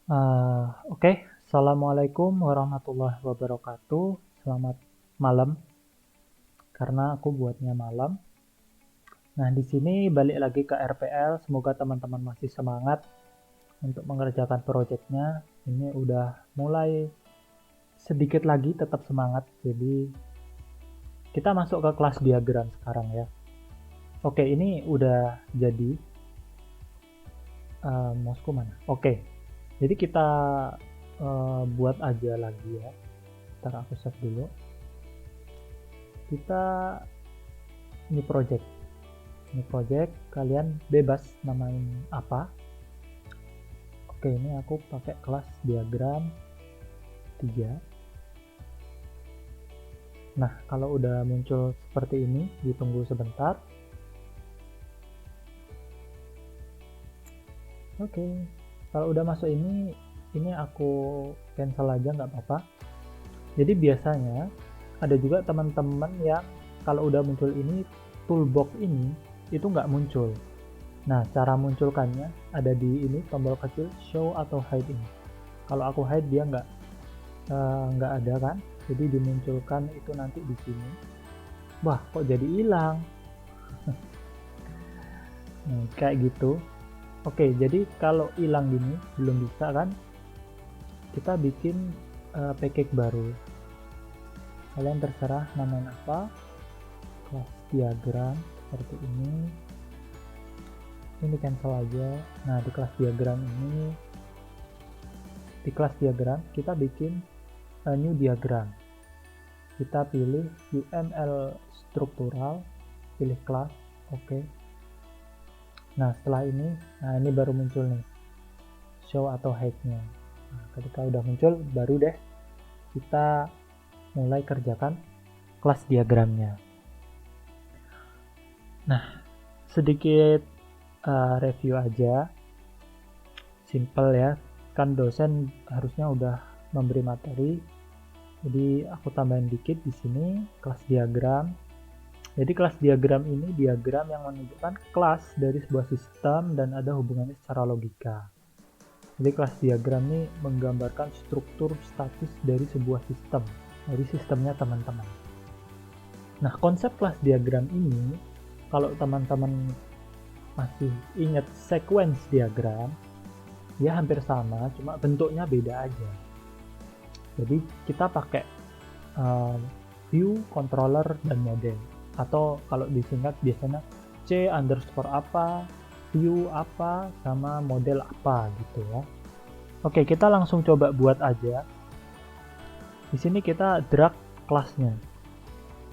Oke, Assalamualaikum warahmatullahi wabarakatuh. Selamat malam, karena aku buatnya malam. Nah, di sini balik lagi ke RPL. Semoga teman-teman masih semangat untuk mengerjakan proyeknya. Ini udah mulai sedikit lagi tetap semangat. Jadi, kita masuk ke kelas diagram sekarang ya. Oke, ini udah jadi. Mouseku mana? Oke, jadi kita buat aja lagi ya. Ntar aku save dulu. Kita new project. New project, kalian bebas namain apa. Oke, ini aku pakai kelas diagram 3. Nah, kalau udah muncul seperti ini, ditunggu sebentar. Oke, kalau udah masuk ini aku cancel aja nggak apa-apa. Jadi biasanya ada juga teman-teman yang kalau udah muncul ini, toolbox ini itu nggak muncul. Nah, cara munculkannya ada di ini tombol kecil show atau hide ini. Kalau aku hide dia nggak ada kan, jadi dimunculkan itu nanti di sini. Wah, kok jadi hilang? Nah, kayak gitu. Oke, jadi kalau hilang gini belum bisa kan, kita bikin package baru. Kalian terserah namain apa, kelas diagram seperti ini. Ini cancel aja. Nah, di kelas diagram kita bikin new diagram. Kita pilih UML struktural, pilih kelas, oke. Nah, setelah ini baru muncul nih show atau hide-nya. Nah, ketika udah muncul baru deh kita mulai kerjakan kelas diagramnya. Nah, sedikit review aja, simple ya, kan dosen harusnya udah memberi materi, jadi aku tambahin dikit di sini kelas diagram. Jadi kelas diagram ini diagram yang menunjukkan kelas dari sebuah sistem dan ada hubungannya secara logika. Jadi kelas diagram ini menggambarkan struktur statis dari sebuah sistem, dari sistemnya teman-teman. Nah, konsep kelas diagram ini, kalau teman-teman masih ingat sequence diagram, ya hampir sama, cuma bentuknya beda aja. Jadi kita pakai view, controller, dan model. Atau kalau disingkat biasanya C underscore apa, view apa, sama model apa gitu ya. Oke, kita langsung coba buat aja. Di sini kita drag kelasnya.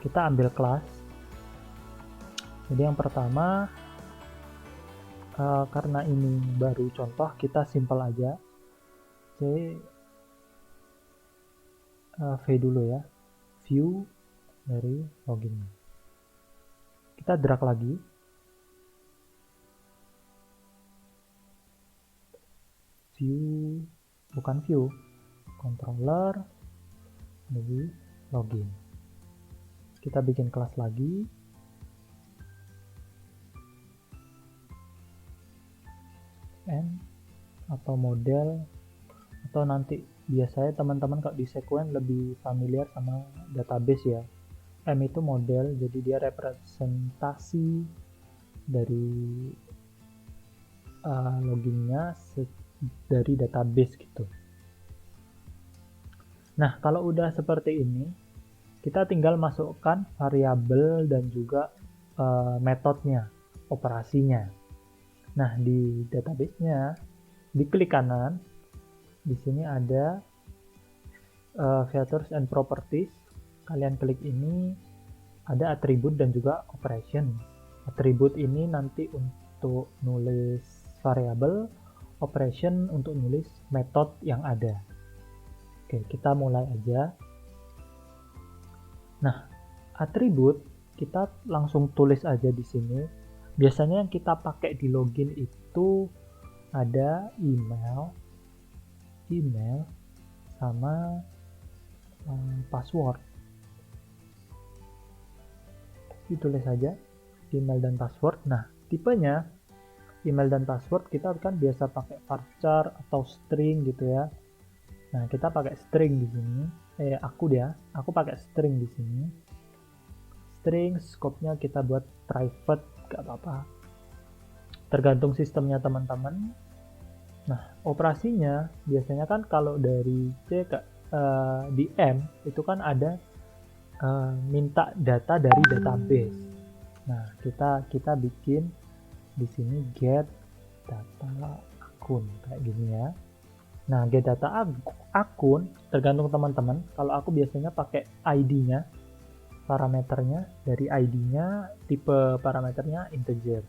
Kita ambil kelas. Jadi yang pertama, karena ini baru contoh, kita simple aja. V dulu ya. View dari login. Kita drag lagi. View, bukan view, controller dari login. Kita bikin kelas lagi. N atau model, atau nanti biasanya teman-teman kalau di sequence lebih familiar sama database ya. M itu model, jadi dia representasi dari loginnya dari database gitu. Nah, kalau udah seperti ini, kita tinggal masukkan variabel dan juga metodenya, operasinya. Nah, di database-nya, diklik kanan, di sini ada features and properties. Kalian klik ini, ada atribut dan juga operation. Atribut ini nanti untuk nulis variabel, operation untuk nulis metode yang ada. Oke, kita mulai aja. Nah, atribut kita langsung tulis aja di sini. Biasanya yang kita pakai di login itu ada email sama password. Ditulis saja email dan password. Nah, tipenya email dan password kita kan biasa pakai varchar atau string gitu ya. Nah, kita pakai string di sini. Aku pakai string di sini. String scope-nya kita buat private, gak apa-apa. Tergantung sistemnya teman-teman. Nah, operasinya biasanya kan kalau dari C ke di M itu kan ada minta data dari database. Nah, kita bikin di sini get data akun kayak gini ya. Nah, get data akun tergantung teman-teman. Kalau aku biasanya pakai ID-nya, parameternya dari ID-nya, tipe parameternya integer.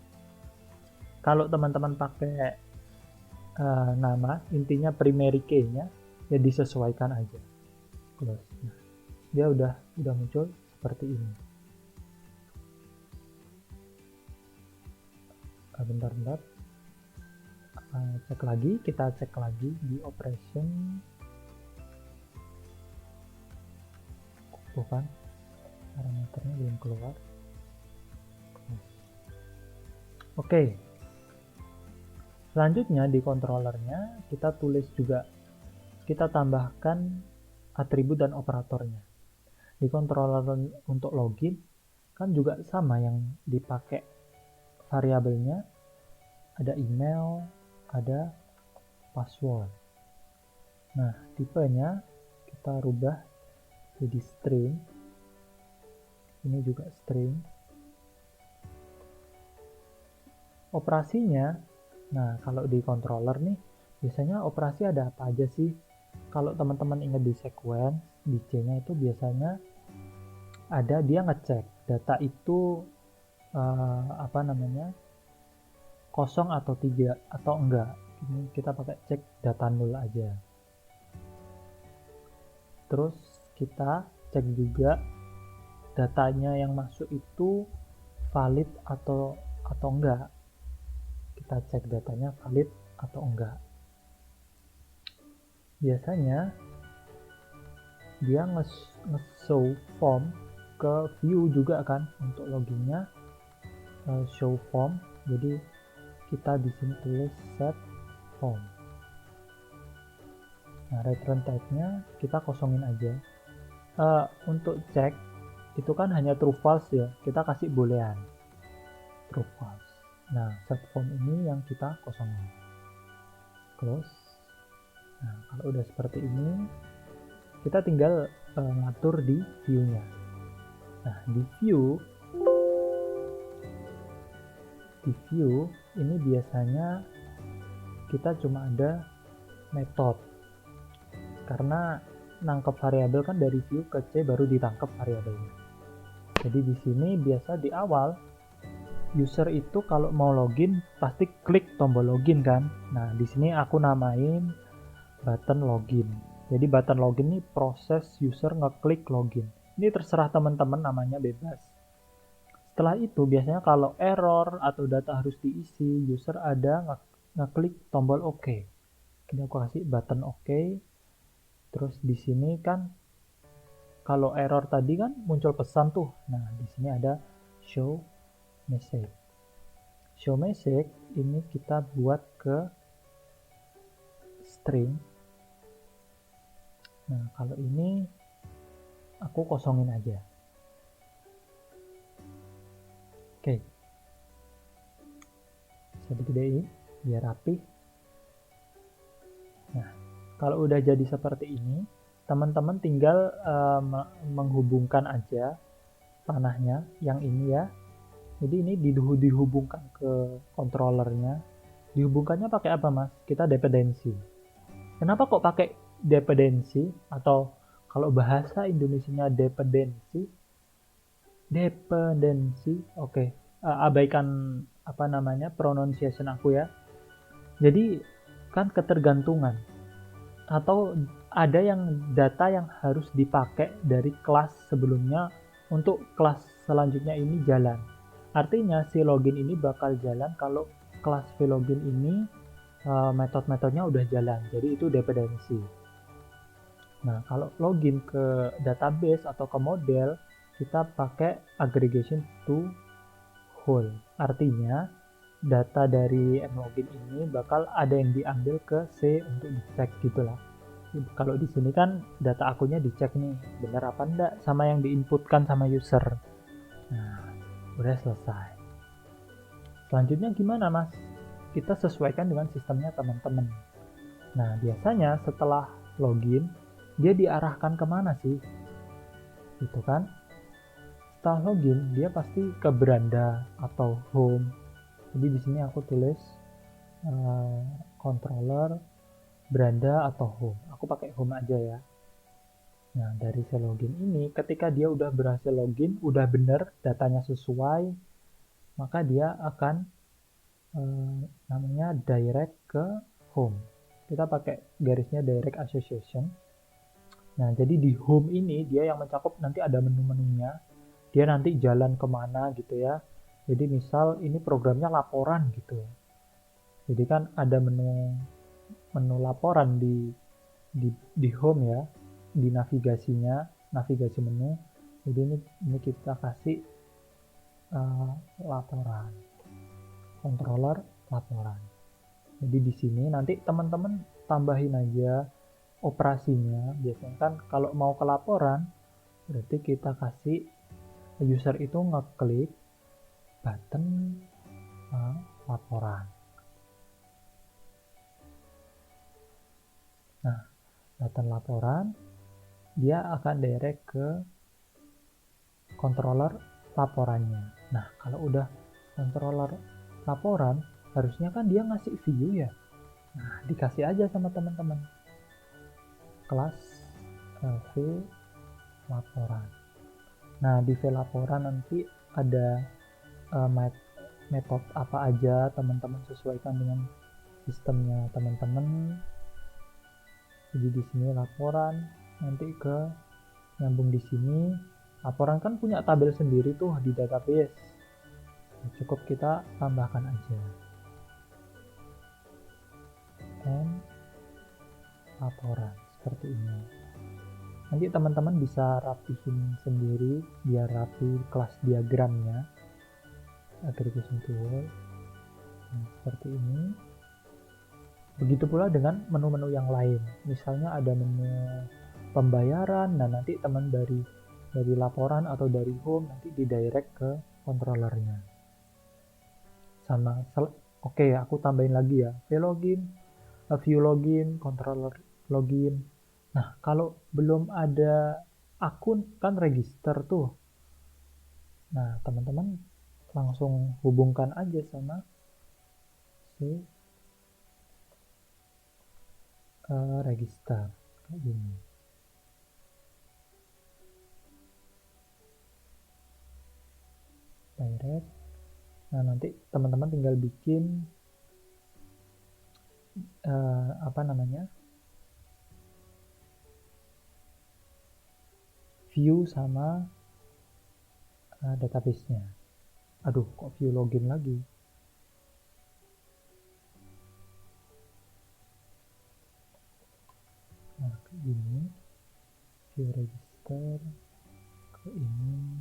Kalau teman-teman pakai nama, intinya primary key-nya ya disesuaikan aja. Close. Nah, dia udah muncul seperti ini. Bentar. Kita cek lagi di operation. Bukan, parameternya belum keluar. Oke. Selanjutnya di controllernya kita tulis juga, kita tambahkan atribut dan operatornya. Di controller untuk login kan juga sama, yang dipakai variabelnya ada email, ada password. Nah, tipenya kita rubah jadi string. Ini juga string. Operasinya, nah kalau di controller nih biasanya operasi ada apa aja sih? Kalau teman-teman ingat di sequence, di C-nya itu biasanya ada dia ngecek data itu kosong atau tidak atau enggak. Ini kita pakai cek data null aja. Terus kita cek juga datanya yang masuk itu valid atau enggak. Kita cek datanya valid atau enggak. Biasanya dia nge-show form ke view juga kan untuk loginnya, show form. Jadi kita di sini tulis set form. Nah, return type-nya kita kosongin aja. Untuk cek itu kan hanya true false ya, kita kasih boolean true false. Nah, set form ini yang kita kosongin. Close. Nah, kalau udah seperti ini kita tinggal ngatur di view-nya. Nah, di view ini biasanya kita cuma ada method, karena nangkep variabel kan dari view ke C baru ditangkap variabelnya. Jadi di sini biasa di awal user itu kalau mau login pasti klik tombol login kan. Nah, di sini aku namain button login. Jadi button login ini proses user ngeklik login. Ini terserah teman-teman, namanya bebas. Setelah itu biasanya kalau error atau data harus diisi, user ada ngeklik tombol OK. Ini aku kasih button OK. Terus di sini kan kalau error tadi kan muncul pesan tuh. Nah, di sini ada show message. Show message ini kita buat ke string. Nah, kalau ini aku kosongin aja. Oke. Bisa digedein biar rapi. Nah, kalau udah jadi seperti ini, teman-teman tinggal menghubungkan aja panahnya yang ini ya. Jadi ini dihubungkan ke controllernya. Dihubungkannya pakai apa, Mas? Kita dependensi. Kenapa kok pakai dependensi? Atau kalau bahasa Indonesianya dependensi? Oke. Abaikan pronunciation aku ya. Jadi kan ketergantungan. Atau ada yang data yang harus dipakai dari kelas sebelumnya untuk kelas selanjutnya ini jalan. Artinya si login ini bakal jalan kalau kelas vlogin ini metode-metodenya udah jalan. Jadi itu dependensi. Nah, kalau login ke database atau ke model, kita pakai aggregation to whole. Artinya data dari mlogin ini bakal ada yang diambil ke C untuk dicek gitu lah. Kalau di sini kan data akunnya dicek nih, benar apa enggak sama yang diinputkan sama user. Nah, udah selesai. Selanjutnya gimana mas? Kita sesuaikan dengan sistemnya teman-teman. Nah, biasanya setelah login, dia diarahkan kemana sih? Gitu kan? Setelah login, dia pasti ke beranda atau home. Jadi di sini aku tulis controller, beranda atau home. Aku pakai home aja ya. Nah, dari login ini, ketika dia udah berhasil login, udah bener, datanya sesuai, maka dia akan namanya direct ke home. Kita pakai garisnya direct association. Nah, jadi di home ini dia yang mencakup nanti ada menu-menunya. Dia nanti jalan kemana gitu ya. Jadi misal ini programnya laporan gitu. Jadi kan ada menu laporan di home ya, di navigasinya, navigasi menu. Jadi ini kita kasih laporan, controller laporan. Jadi di sini nanti teman-teman tambahin aja operasinya. Biasanya kan kalau mau ke laporan, berarti kita kasih user itu ngeklik button laporan. Nah, button laporan dia akan direct ke controller laporannya. Nah, kalau udah controller laporan, harusnya kan dia ngasih view ya. Nah, dikasih aja sama teman-teman. Kelas V laporan. Nah, di V laporan nanti ada metode apa aja, teman-teman sesuaikan dengan sistemnya teman-teman. Jadi di sini laporan, nanti ke nyambung di sini. Laporan kan punya tabel sendiri tuh di database. Nah, cukup kita tambahkan aja. And laporan seperti ini. Nanti teman-teman bisa rapihin sendiri biar rapi kelas diagramnya. Aggregation tool. Nah, seperti ini. Begitu pula dengan menu-menu yang lain. Misalnya ada menu pembayaran, nah nanti teman dari laporan atau dari home nanti didirect ke controllernya. Sama, oke, aku tambahin lagi ya. View login, controller login. Nah, kalau belum ada akun kan register tuh. Nah, teman-teman langsung hubungkan aja sama si register kayak gini. Direct. Nah, nanti teman-teman tinggal bikin apa namanya? View sama database-nya. Aduh, kok view login lagi? Nah, kayak gini. View register. Ke ini.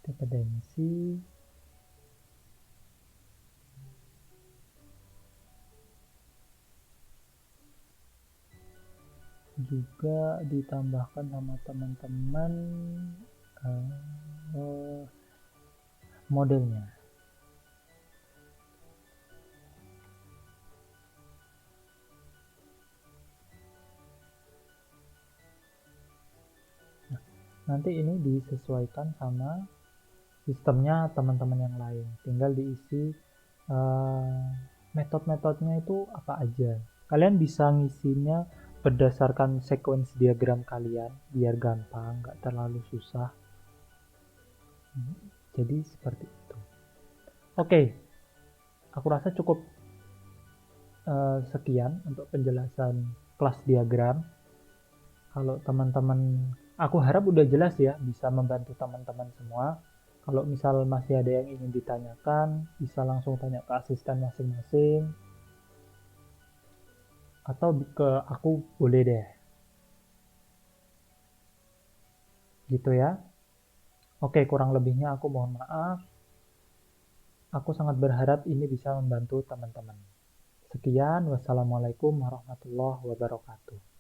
Dependensi. Juga ditambahkan sama teman-teman modelnya. Nah, nanti ini disesuaikan sama sistemnya teman-teman yang lain. Tinggal diisi metode-metodenya itu apa aja. Kalian bisa ngisinya berdasarkan sequence diagram kalian biar gampang, nggak terlalu susah. Jadi seperti itu. Oke, aku rasa cukup sekian untuk penjelasan kelas diagram. Kalau teman-teman, aku harap udah jelas ya, bisa membantu teman-teman semua. Kalau misal masih ada yang ingin ditanyakan, bisa langsung tanya ke asisten masing-masing. Atau ke aku boleh deh. Gitu ya. Oke, kurang lebihnya aku mohon maaf. Aku sangat berharap ini bisa membantu teman-teman. Sekian, wassalamualaikum warahmatullahi wabarakatuh.